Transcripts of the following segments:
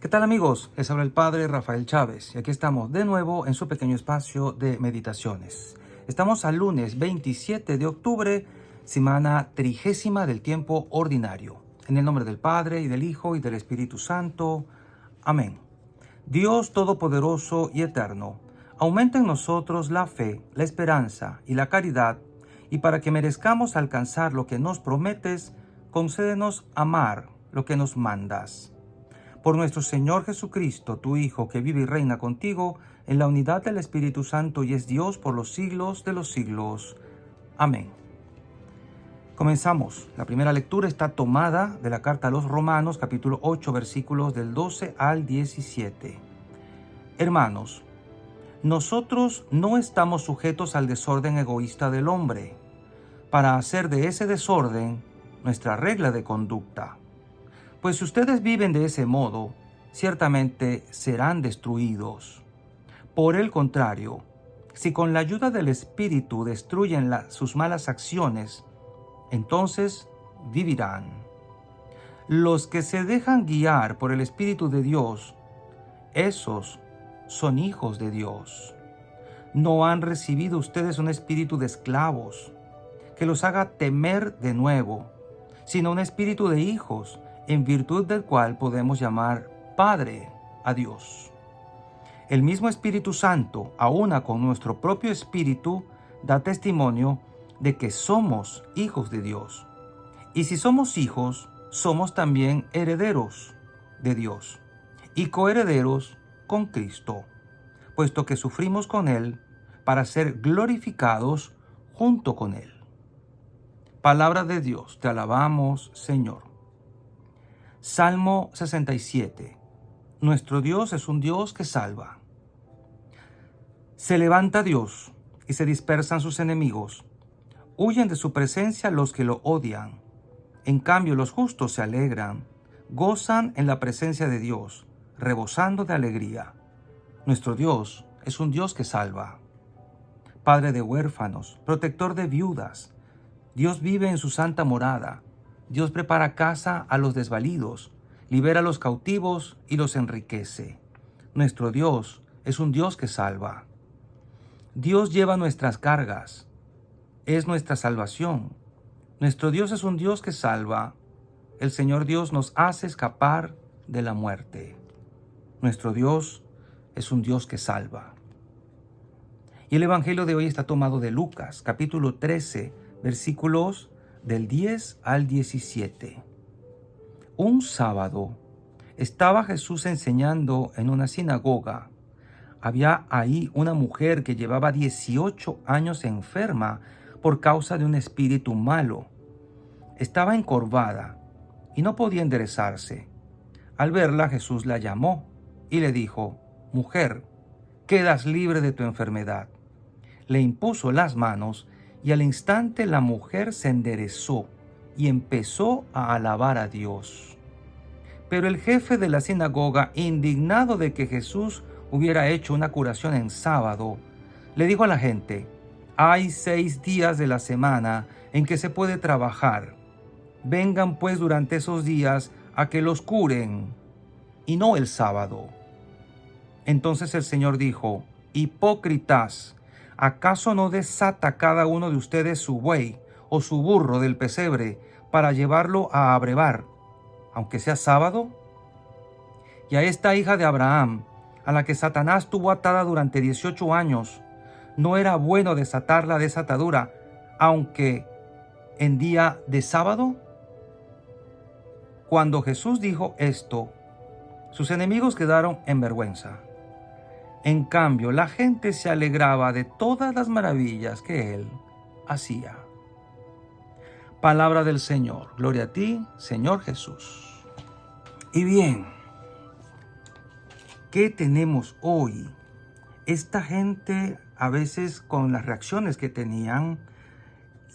¿Qué tal amigos? Les habla el Padre Rafael Chávez y aquí estamos de nuevo en su pequeño espacio de meditaciones. Estamos al lunes 27 de octubre, semana 30 del tiempo ordinario. En el nombre del Padre y del Hijo y del Espíritu Santo. Amén. Dios Todopoderoso y Eterno, aumenta en nosotros la fe, la esperanza y la caridad, y para que merezcamos alcanzar lo que nos prometes, concédenos amar lo que nos mandas. Por nuestro Señor Jesucristo, tu Hijo, que vive y reina contigo en la unidad del Espíritu Santo y es Dios por los siglos de los siglos. Amén. Comenzamos. La primera lectura está tomada de la carta a los Romanos, capítulo 8, versículos del 12 al 17. Hermanos, nosotros no estamos sujetos al desorden egoísta del hombre, para hacer de ese desorden nuestra regla de conducta. Pues si ustedes viven de ese modo, ciertamente serán destruidos. Por el contrario, si con la ayuda del Espíritu destruyen sus malas acciones, entonces vivirán. Los que se dejan guiar por el Espíritu de Dios, esos son hijos de Dios. No han recibido ustedes un espíritu de esclavos que los haga temer de nuevo, sino un espíritu de hijos, en virtud del cual podemos llamar Padre a Dios. El mismo Espíritu Santo, aúna con nuestro propio espíritu, da testimonio de que somos hijos de Dios. Y si somos hijos, somos también herederos de Dios y coherederos con Cristo, puesto que sufrimos con Él para ser glorificados junto con Él. Palabra de Dios, te alabamos, Señor. Salmo 67. Nuestro Dios es un Dios que salva. Se levanta Dios y se dispersan sus enemigos. Huyen de su presencia los que lo odian. En cambio, los justos se alegran, gozan en la presencia de Dios, rebosando de alegría. Nuestro Dios es un Dios que salva. Padre de huérfanos, protector de viudas, Dios vive en su santa morada. Dios prepara casa a los desvalidos, libera a los cautivos y los enriquece. Nuestro Dios es un Dios que salva. Dios lleva nuestras cargas, es nuestra salvación. Nuestro Dios es un Dios que salva. El Señor Dios nos hace escapar de la muerte. Nuestro Dios es un Dios que salva. Y el Evangelio de hoy está tomado de Lucas, capítulo 13, versículos del 10 al 17. Un sábado estaba Jesús enseñando en una sinagoga. Había ahí una mujer que llevaba 18 años enferma por causa de un espíritu malo. Estaba encorvada y no podía enderezarse. Al verla, Jesús la llamó y le dijo: «Mujer, quedas libre de tu enfermedad». Le impuso las manos y al instante la mujer se enderezó y empezó a alabar a Dios. Pero el jefe de la sinagoga, indignado de que Jesús hubiera hecho una curación en sábado, le dijo a la gente: «Hay 6 días de la semana en que se puede trabajar. Vengan pues durante esos días a que los curen, y no el sábado». Entonces el Señor dijo: «Hipócritas, ¿acaso no desata cada uno de ustedes su buey o su burro del pesebre para llevarlo a abrevar, aunque sea sábado? Y a esta hija de Abraham, a la que Satanás tuvo atada durante 18 años, ¿no era bueno desatarla de esa atadura, aunque en día de sábado?» Cuando Jesús dijo esto, sus enemigos quedaron en vergüenza. En cambio, la gente se alegraba de todas las maravillas que él hacía. Palabra del Señor. Gloria a ti, Señor Jesús. Y bien, ¿qué tenemos hoy? Esta gente, a veces con las reacciones que tenían,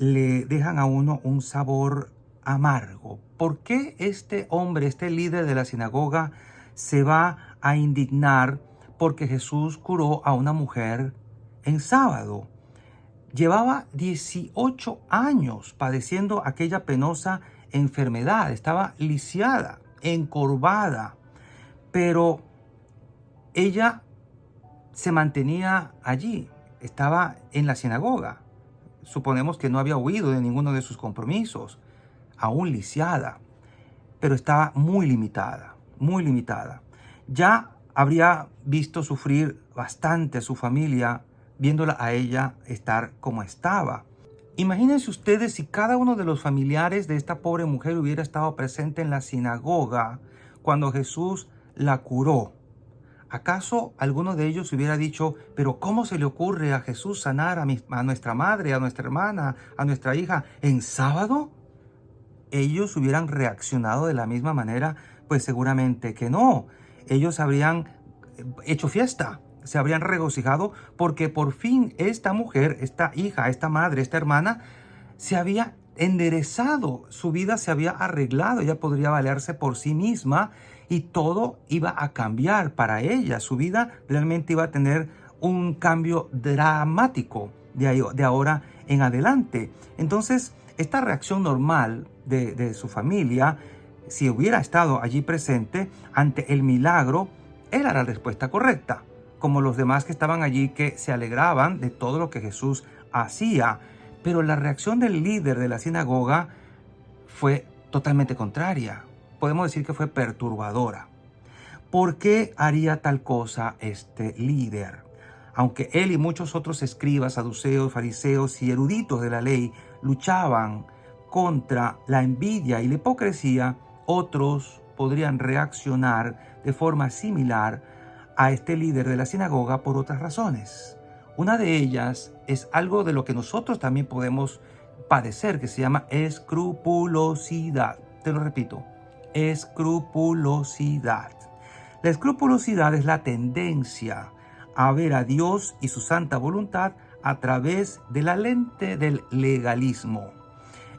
le dejan a uno un sabor amargo. ¿Por qué este hombre, este líder de la sinagoga, se va a indignar porque Jesús curó a una mujer en sábado? Llevaba 18 años padeciendo aquella penosa enfermedad. Estaba lisiada, encorvada. pero ella se mantenía allí, estaba en la sinagoga. Suponemos que no había huido de ninguno de sus compromisos, aún lisiada, pero estaba muy limitada, muy limitada. Ya habría visto sufrir bastante a su familia viéndola a ella estar como estaba. Imagínense ustedes si cada uno de los familiares de esta pobre mujer hubiera estado presente en la sinagoga cuando Jesús la curó. ¿Acaso alguno de ellos hubiera dicho, pero cómo se le ocurre a Jesús sanar a nuestra madre, a nuestra hermana, a nuestra hija en sábado? ¿Ellos hubieran reaccionado de la misma manera? Pues seguramente que no. Ellos habrían hecho fiesta, se habrían regocijado porque por fin esta mujer, esta hija, esta madre, esta hermana se había enderezado, su vida se había arreglado, ella podría valerse por sí misma y todo iba a cambiar para ella. Su vida realmente iba a tener un cambio dramático de ahora en adelante. Entonces, esta reacción normal de su familia, si hubiera estado allí presente ante el milagro, era la respuesta correcta, como los demás que estaban allí que se alegraban de todo lo que Jesús hacía. Pero la reacción del líder de la sinagoga fue totalmente contraria. Podemos decir que fue perturbadora. ¿Por qué haría tal cosa este líder? Aunque él y muchos otros escribas, saduceos, fariseos y eruditos de la ley luchaban contra la envidia y la hipocresía, otros podrían reaccionar de forma similar a este líder de la sinagoga por otras razones. Una de ellas es algo de lo que nosotros también podemos padecer, que se llama escrupulosidad. Te lo repito, escrupulosidad. La escrupulosidad es la tendencia a ver a Dios y su santa voluntad a través de la lente del legalismo.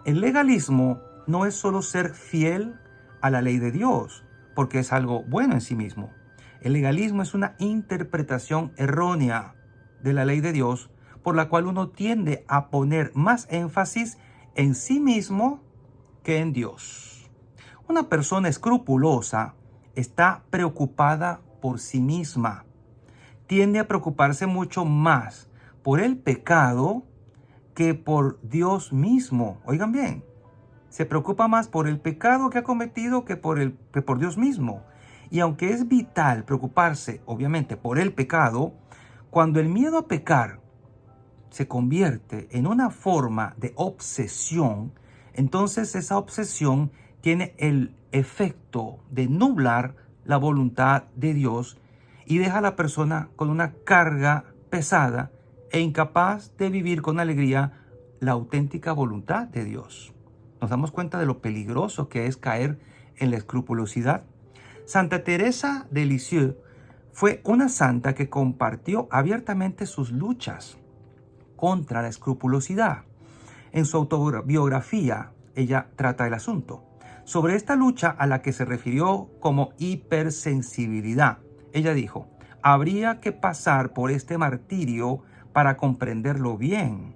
El legalismo no es solo ser fiel a la ley de Dios, porque es algo bueno en sí mismo. El legalismo es una interpretación errónea de la ley de Dios, por la cual uno tiende a poner más énfasis en sí mismo que en Dios. Una persona escrupulosa está preocupada por sí misma. Tiende a preocuparse mucho más por el pecado que por Dios mismo. Oigan bien, se preocupa más por el pecado que ha cometido que por Dios mismo. Y aunque es vital preocuparse, obviamente, por el pecado, cuando el miedo a pecar se convierte en una forma de obsesión, entonces esa obsesión tiene el efecto de nublar la voluntad de Dios y deja a la persona con una carga pesada e incapaz de vivir con alegría la auténtica voluntad de Dios. Nos damos cuenta de lo peligroso que es caer en la escrupulosidad. Santa Teresa de Lisieux fue una santa que compartió abiertamente sus luchas contra la escrupulosidad. En su autobiografía, ella trata el asunto. Sobre esta lucha a la que se refirió como hipersensibilidad, ella dijo, habría que pasar por este martirio para comprenderlo bien.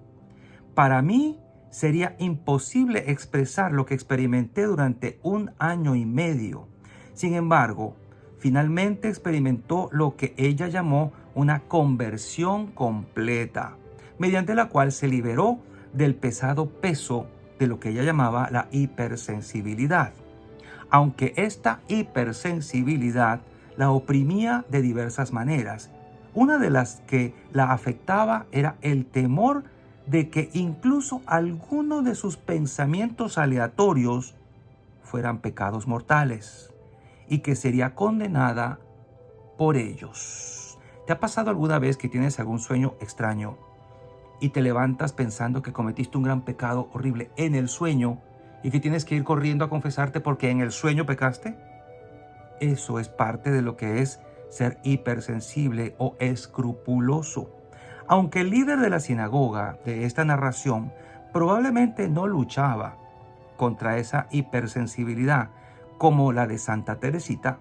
Para mí sería imposible expresar lo que experimenté durante 1 año y medio. Sin embargo, finalmente experimentó lo que ella llamó una conversión completa, mediante la cual se liberó del pesado peso de lo que ella llamaba la hipersensibilidad. Aunque esta hipersensibilidad la oprimía de diversas maneras, una de las que la afectaba era el temor de que incluso algunos de sus pensamientos aleatorios fueran pecados mortales y que sería condenada por ellos. ¿Te ha pasado alguna vez que tienes algún sueño extraño y te levantas pensando que cometiste un gran pecado horrible en el sueño y que tienes que ir corriendo a confesarte porque en el sueño pecaste? Eso es parte de lo que es ser hipersensible o escrupuloso. Aunque el líder de la sinagoga de esta narración probablemente no luchaba contra esa hipersensibilidad como la de Santa Teresita,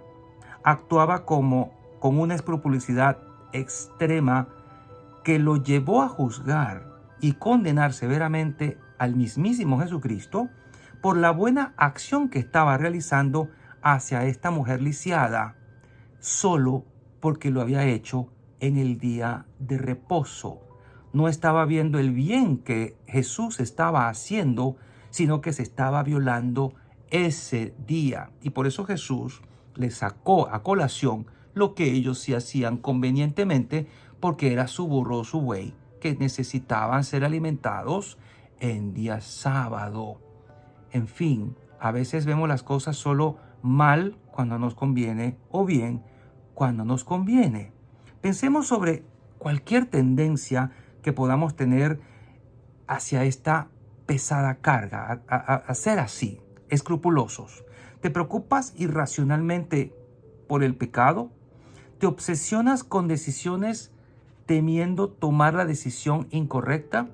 actuaba con una escrupulosidad extrema que lo llevó a juzgar y condenar severamente al mismísimo Jesucristo por la buena acción que estaba realizando hacia esta mujer lisiada, solo porque lo había hecho en el día de reposo. No estaba viendo el bien que Jesús estaba haciendo, sino que se estaba violando ese día. Y por eso Jesús les sacó a colación lo que ellos sí hacían convenientemente, porque era su burro o su buey, que necesitaban ser alimentados en día sábado. En fin, a veces vemos las cosas solo mal cuando nos conviene o bien cuando nos conviene. Pensemos sobre cualquier tendencia que podamos tener hacia esta pesada carga, a ser así, escrupulosos. ¿Te preocupas irracionalmente por el pecado? ¿Te obsesionas con decisiones temiendo tomar la decisión incorrecta?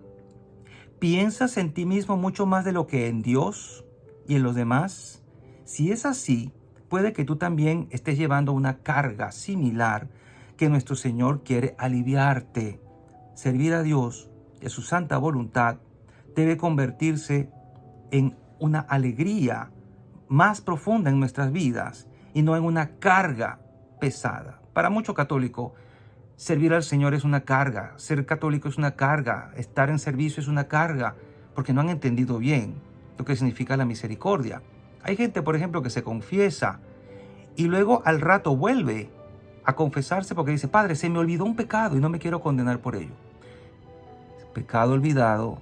¿Piensas en ti mismo mucho más de lo que en Dios y en los demás? Si es así, puede que tú también estés llevando una carga similar que nuestro Señor quiere aliviarte. Servir a Dios y a su santa voluntad debe convertirse en una alegría más profunda en nuestras vidas y no en una carga pesada. Para muchos católicos, servir al Señor es una carga, ser católico es una carga, estar en servicio es una carga, porque no han entendido bien lo que significa la misericordia. Hay gente, por ejemplo, que se confiesa y luego al rato vuelve a confesarse porque dice: Padre, se me olvidó un pecado y no me quiero condenar por ello. Pecado olvidado,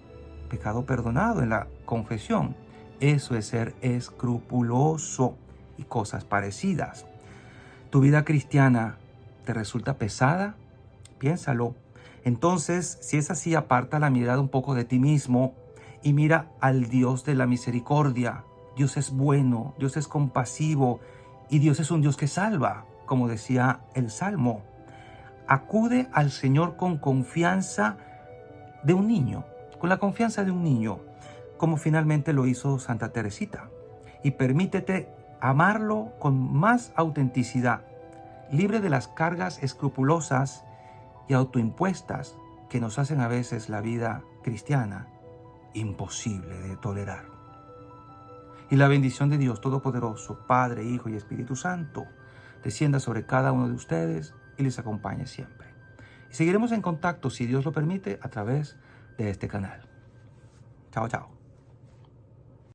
pecado perdonado en la confesión. Eso es ser escrupuloso y cosas parecidas. ¿Tu vida cristiana te resulta pesada? Piénsalo. Entonces, si es así, aparta la mirada un poco de ti mismo y mira al Dios de la misericordia. Dios es bueno, Dios es compasivo y Dios es un Dios que salva, como decía el Salmo. Acude al Señor con confianza de un niño, con la confianza de un niño, como finalmente lo hizo Santa Teresita. Y permítete amarlo con más autenticidad, libre de las cargas escrupulosas y autoimpuestas que nos hacen a veces la vida cristiana imposible de tolerar. Y la bendición de Dios Todopoderoso, Padre, Hijo y Espíritu Santo, descienda sobre cada uno de ustedes y les acompañe siempre. Y seguiremos en contacto, si Dios lo permite, a través de este canal. Chao, chao.